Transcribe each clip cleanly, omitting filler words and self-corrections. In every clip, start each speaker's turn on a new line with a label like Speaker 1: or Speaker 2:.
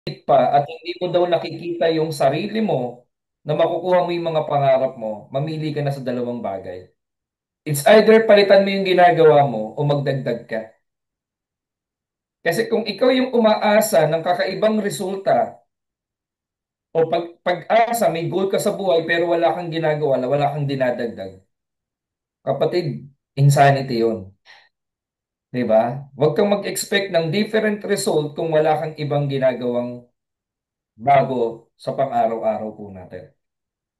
Speaker 1: pa at hindi mo daw nakikita yung sarili mo na makukuha mo yung mga pangarap mo, mamili ka na sa dalawang bagay. It's either palitan mo yung ginagawa mo o magdagdag ka. Kasi kung ikaw yung umaasa ng kakaibang resulta o pag-asa, may goal ka sa buhay pero wala kang ginagawa, wala kang dinadagdag, kapatid, insanity yun. 'Di ba? Huwag kang mag-expect ng different result kung wala kang ibang ginagawang bago sa pang-araw-araw po natin.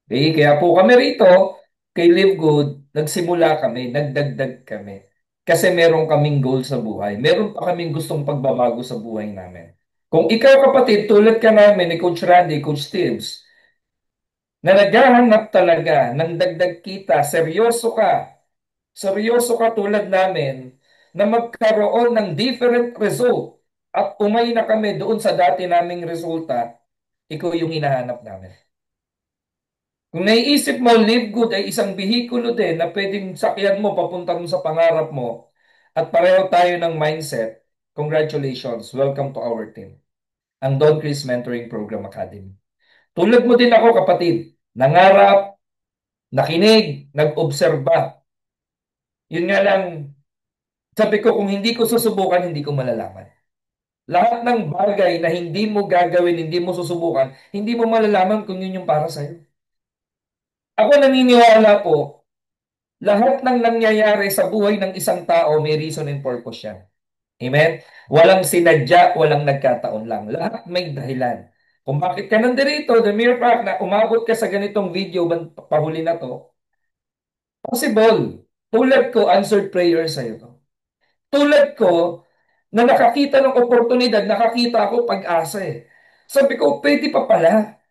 Speaker 1: Okay, kaya po kami rito, kay Live Good, nagsimula kami, nagdagdag kami. Kasi meron kaming goal sa buhay. Meron pa kaming gustong pagbabago sa buhay namin. Kung ikaw kapatid, tulad ka namin ni Coach Randy, Coach Tibbs, na naghahanap talaga ng dagdag kita, seryoso ka tulad namin, na magkaroon ng different result at umay na kami doon sa dati naming resulta, ikaw yung hinahanap namin. Kung naiisip mo, Live Good ay isang bihikulo din na pwedeng sakyan mo papunta mo sa pangarap mo at pareho tayo ng mindset, congratulations, welcome to our team, ang Don Chris Mentoring Program Academy. Tulad mo din ako kapatid, nangarap, nakinig, nag-obserba. Yun nga lang, sabi ko kung hindi ko susubukan, hindi ko malalaman. Lahat ng bagay na hindi mo gagawin, hindi mo susubukan, hindi mo malalaman kung yun yung para sa'yo. Ako naniniwala po, lahat ng nangyayari sa buhay ng isang tao may reason and purpose yan. Amen? Walang sinadya, walang nagkataon lang. Lahat may dahilan. Kung bakit ka nandirito, the mere fact na umabot ka sa ganitong video, pahuli na to, possible. Tulad ko, answered prayer sa'yo to. Tulad ko, na nakakita ng oportunidad, nakakita ako pag-asa eh. Sabi ko, pwede pa pala.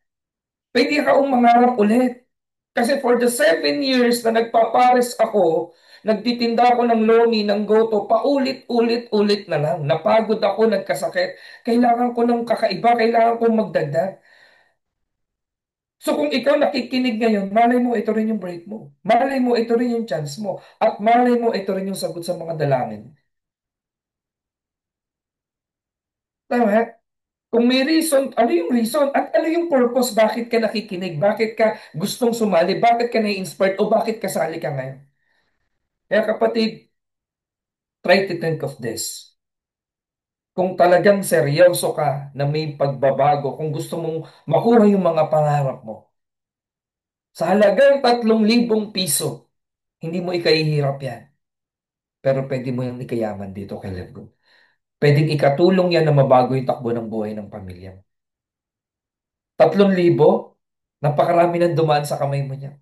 Speaker 1: Pwede ka umangarap ulit. Kasi for the 7 years na nagpapares ako, nagtitinda ako ng lomi, ng goto, paulit-ulit-ulit na lang. Napagod ako, nagkasakit. Kailangan ko ng kakaiba, kailangan ko magdagdag. So kung ikaw nakikinig ngayon, malay mo ito rin yung break mo. Malay mo ito rin yung chance mo. At malay mo ito rin yung sagot sa mga dalangin. Tama? Kung may reason, ano yung reason? At ano yung purpose? Bakit ka nakikinig? Bakit ka gustong sumali? Bakit ka na-inspired? O bakit kasali ka ngayon? Kaya kapatid, try to think of this. Kung talagang seryoso ka na may pagbabago, kung gusto mong makuha yung mga pangarap mo, sa halagang 3,000 piso, hindi mo ikahihirap yan. Pero pwede mo yung ikayaman dito kay Levgo. Pwedeng ikatulong yan na mabago yung takbo ng buhay ng pamilya mo. 3,000, napakarami nang dumaan sa kamay mo niya.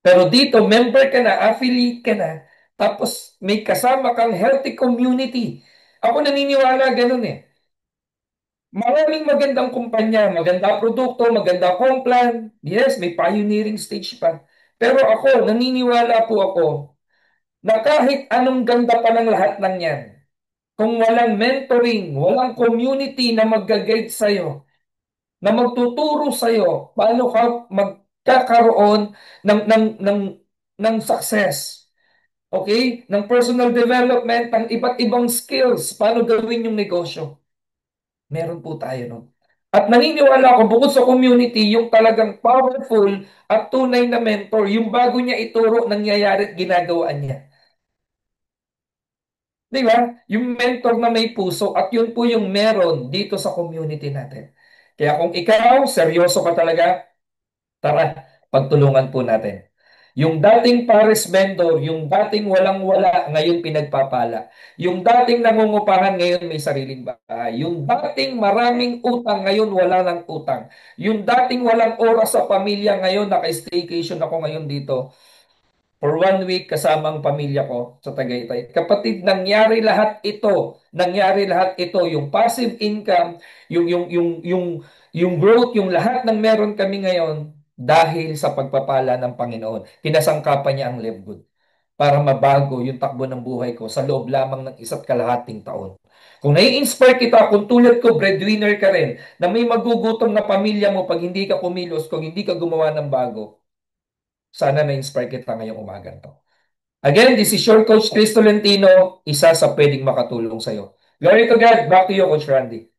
Speaker 1: Pero dito, member ka na, affiliate ka na, tapos may kasama kang healthy community. Ako naniniwala ganun eh. Maraming magandang kumpanya, maganda produkto, maganda complan. Yes, may pioneering stage pa. Pero ako, naniniwala po ako na kahit anong ganda pa ng lahat ng yan, kung walang mentoring, walang community na mag-guide sa'yo, na magtuturo sa'yo, paano ka magkakaroon ng success. Okay? Ng personal development, ng iba't ibang skills, paano gawin yung negosyo. Meron po tayo nun. At naniniwala ako, bukod sa community, yung talagang powerful at tunay na mentor, yung bago niya ituro, nangyayari at ginagawa niya. Di ba? Yung mentor na may puso at yun po yung meron dito sa community natin. Kaya kung ikaw, seryoso ka talaga, tara, pagtulungan po natin. Yung dating pares vendor, yung dating walang-wala, ngayon pinagpapala. Yung dating nangungupahan, ngayon may sariling bahay. Yung dating maraming utang, ngayon wala ng utang. Yung dating walang oras sa pamilya, ngayon naka-staycation ako ngayon dito. For 1 week kasama ang pamilya ko sa Tagaytay. Kapatid, nangyari lahat ito, yung passive income, yung growth, yung lahat ng meron kami ngayon dahil sa pagpapala ng Panginoon. Kinasangkapan niya ang Live Good para mabago yung takbo ng buhay ko sa loob lamang ng 1.5 taon. Kung nai-inspire kita, kung tulad ko, breadwinner ka rin, na may magugutom na pamilya mo pag hindi ka kumilos, kung hindi ka gumawa ng bago, sana na-inspire kita ngayong umaga to. Again, this is your Coach Chris Tolentino, isa sa pwedeng makatulong sa'yo. Glory to God. Back to you, Coach Randy.